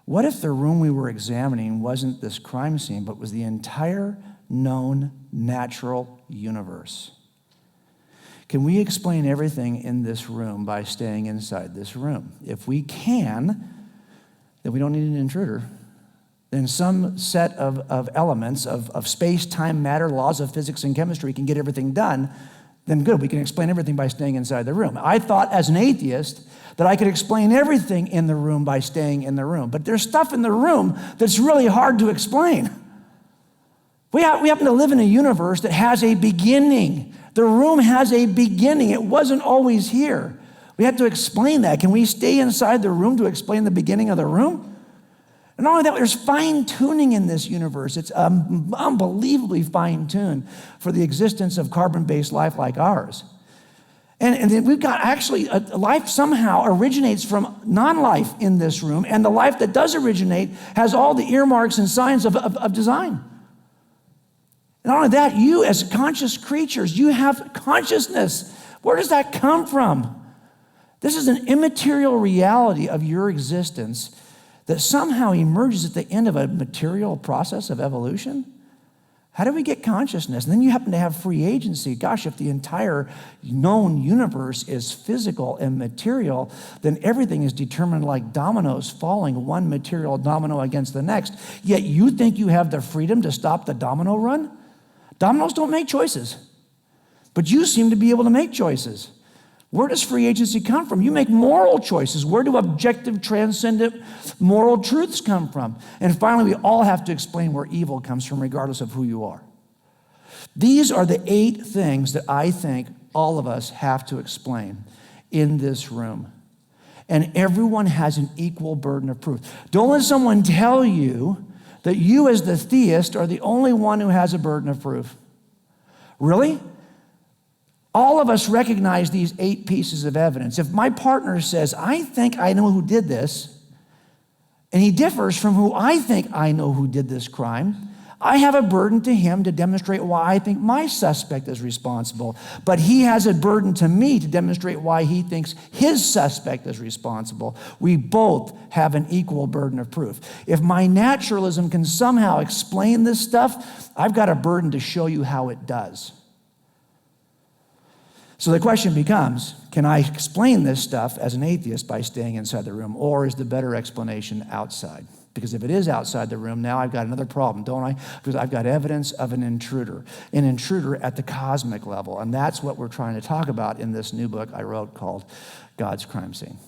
What if the room we were examining wasn't this crime scene, but was the entire known natural universe? Can we explain everything in this room by staying inside this room? If we can, then we don't need an intruder. Then some set of elements of space, time, matter, laws of physics and chemistry can get everything done, then good, we can explain everything by staying inside the room. I thought as an atheist that I could explain everything in the room by staying in the room. But there's stuff in the room that's really hard to explain. We happen to live in a universe that has a beginning. The room has a beginning. It wasn't always here. We have to explain that. Can we stay inside the room to explain the beginning of the room? And not only that, there's fine-tuning in this universe. It's unbelievably fine-tuned for the existence of carbon-based life like ours. And then we've got actually, life somehow originates from non-life in this room, and the life that does originate has all the earmarks and signs of design. And not only that, you as conscious creatures, you have consciousness. Where does that come from? This is an immaterial reality of your existence that somehow emerges at the end of a material process of evolution. How do we get consciousness? And then you happen to have free agency. Gosh, if the entire known universe is physical and material, then everything is determined like dominoes falling, one material domino against the next. Yet you think you have the freedom to stop the domino run? Dominoes don't make choices, but you seem to be able to make choices. Where does free agency come from? You make moral choices. Where do objective, transcendent moral truths come from? And finally, we all have to explain where evil comes from, regardless of who you are. These are the 8 things that I think all of us have to explain in this room. And everyone has an equal burden of proof. Don't let someone tell you that you as the theist are the only one who has a burden of proof. Really? All of us recognize these 8 pieces of evidence. If my partner says, I think I know who did this, and he differs from who I think I know who did this crime, I have a burden to him to demonstrate why I think my suspect is responsible. But he has a burden to me to demonstrate why he thinks his suspect is responsible. We both have an equal burden of proof. If my naturalism can somehow explain this stuff, I've got a burden to show you how it does. So the question becomes, can I explain this stuff as an atheist by staying inside the room, or is the better explanation outside? Because if it is outside the room, now I've got another problem, don't I? Because I've got evidence of an intruder at the cosmic level. And that's what we're trying to talk about in this new book I wrote called God's Crime Scene.